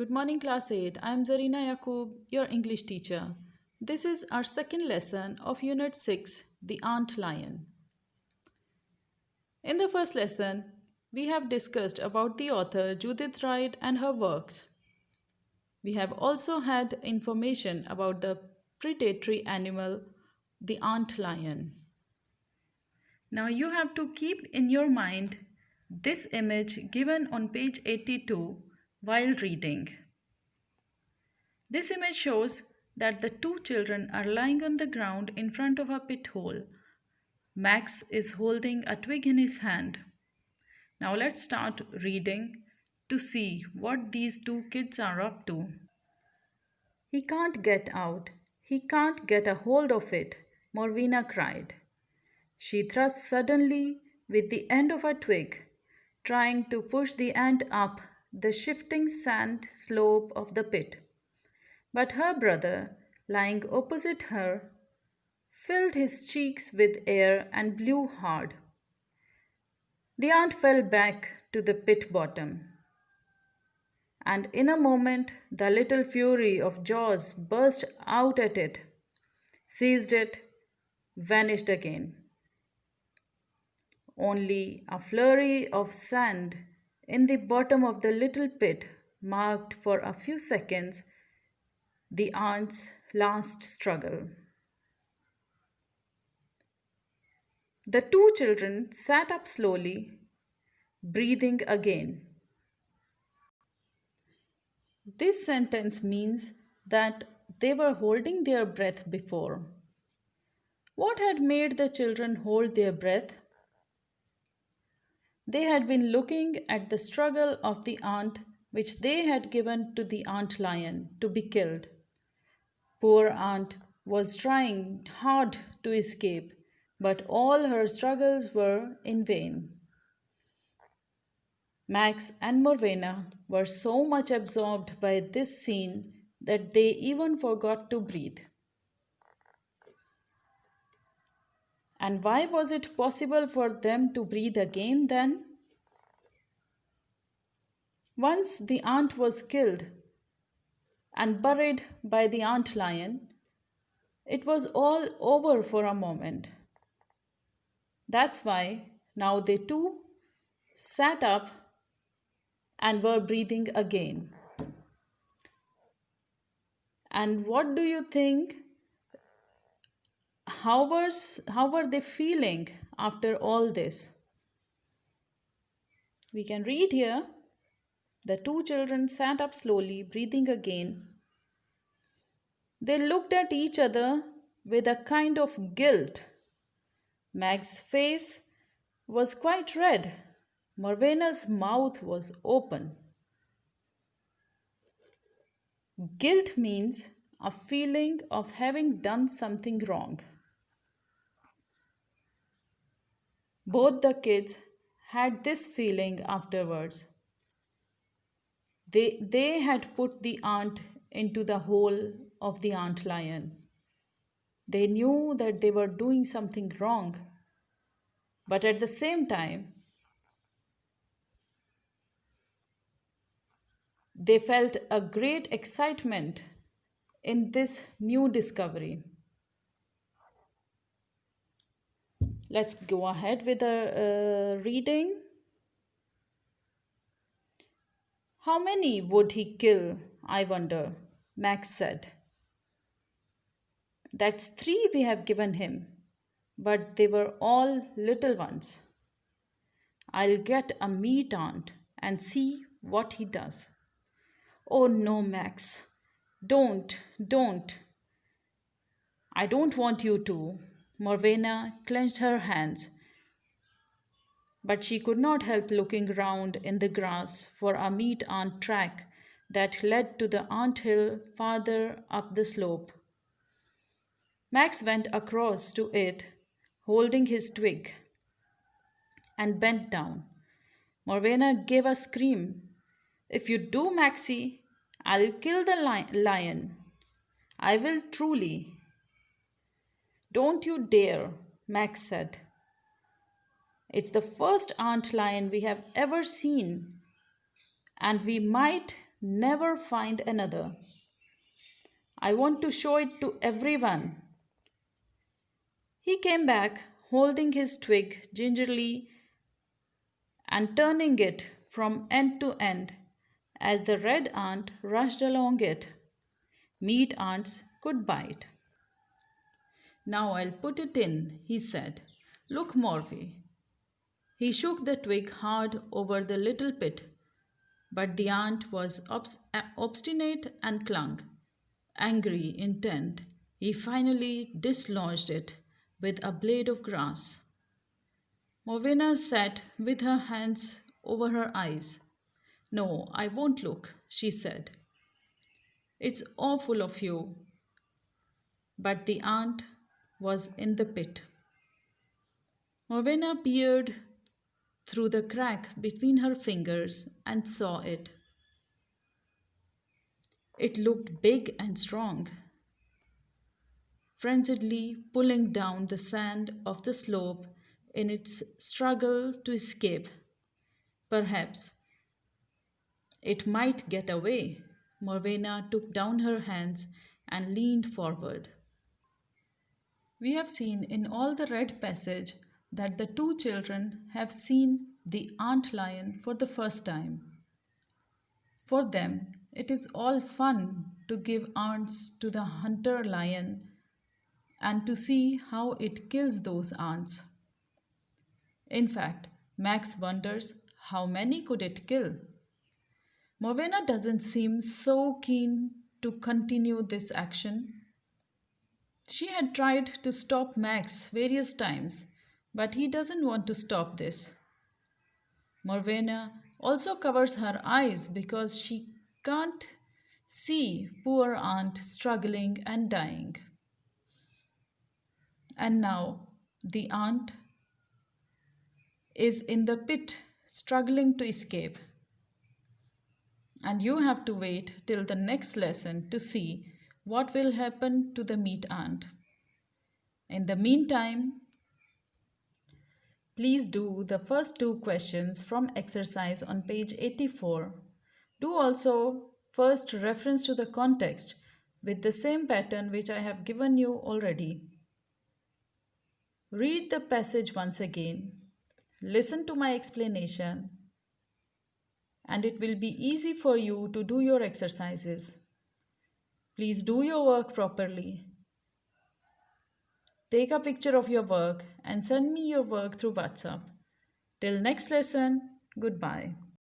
Good morning, class 8. I am Zarina Yaqub, your English teacher. This is our second lesson of Unit 6, The Ant Lion. In the first lesson, we have discussed about the author Judith Wright and her works. We have also had information about the predatory animal, the ant lion. Now you have to keep in your mind this image given on page 82 while reading. This image shows that the two children are lying on the ground in front of a pit hole. Max is holding a twig in his hand. Now let's start reading to see what these two kids are up to. He can't get out. He can't get a hold of it, Morvina cried. She thrust suddenly with the end of a twig, trying to push the ant up the shifting sand slope of the pit. But her brother, lying opposite her, filled his cheeks with air and blew hard. The ant fell back to the pit bottom. And in a moment, the little fury of jaws burst out at it, seized it, vanished again. Only a flurry of sand in the bottom of the little pit marked for a few seconds the ant's last struggle. The two children sat up slowly, breathing again. This sentence means that they were holding their breath before. What had made the children hold their breath? They had been looking at the struggle of the ant which they had given to the ant lion to be killed. Poor ant was trying hard to escape, but all her struggles were in vain. Max and Morvena were so much absorbed by this scene that they even forgot to breathe. And why was it possible for them to breathe again then? Once the ant was killed and buried by the ant lion, it was all over for a moment. That's why now they too sat up and were breathing again. And what do you think? How were they feeling after all this? We can read here. The two children sat up slowly, breathing again. They looked at each other with a kind of guilt. Mag's face was quite red. Morvena's mouth was open. Guilt means a feeling of having done something wrong. Both the kids had this feeling afterwards. They had put the ant into the hole of the ant lion. They knew that they were doing something wrong, but at the same time, they felt a great excitement in this new discovery. Let's go ahead with the reading. How many would he kill, I wonder? Max said. That's 3 we have given him, but they were all little ones. I'll get a meat ant and see what he does. Oh no, Max. Don't. I don't want you to. Morvena clenched her hands, but she could not help looking round in the grass for a meat ant track that led to the ant hill farther up the slope. Max went across to it, holding his twig, and bent down. Morvena gave a scream. If you do, Maxie, I'll kill the lion. I will truly. Don't you dare, Max said. It's the first ant lion we have ever seen, and we might Never find another. I want to show it to everyone. He came back, holding his twig gingerly and turning it from end to end as the red ant rushed along it. Meat ants could bite. Now I'll put it in, he said. Look, Morvey. He shook the twig hard over the little pit, but the ant was obstinate and clung. Angry, intent, he finally dislodged it with a blade of grass. Morvena sat with her hands over her eyes. No, I won't look, she said. It's awful of you. But the ant was in the pit. Morvena peered through the crack between her fingers and saw it. It looked big and strong, frenziedly pulling down the sand of the slope in its struggle to escape. Perhaps it might get away. Morvena took down her hands and leaned forward. We have seen in all the red passage that the two children have seen the ant lion for the first time. For them, it is all fun to give ants to the hunter lion and to see how it kills those ants. In fact, Max wonders how many could it kill. Morvena doesn't seem so keen to continue this action. She had tried to stop Max various times, but he doesn't want to stop this. Morvena also covers her eyes because she can't see poor aunt struggling and dying. And now the aunt is in the pit struggling to escape. And you have to wait till the next lesson to see what will happen to the meat ant. In the meantime, please do the first two questions from exercise on page 84. Do also first reference to the context with the same pattern which I have given you already. Read the passage once again. Listen to my explanation and it will be easy for you to do your exercises. Please do your work properly. Take a picture of your work and send me your work through WhatsApp. Till next lesson, goodbye.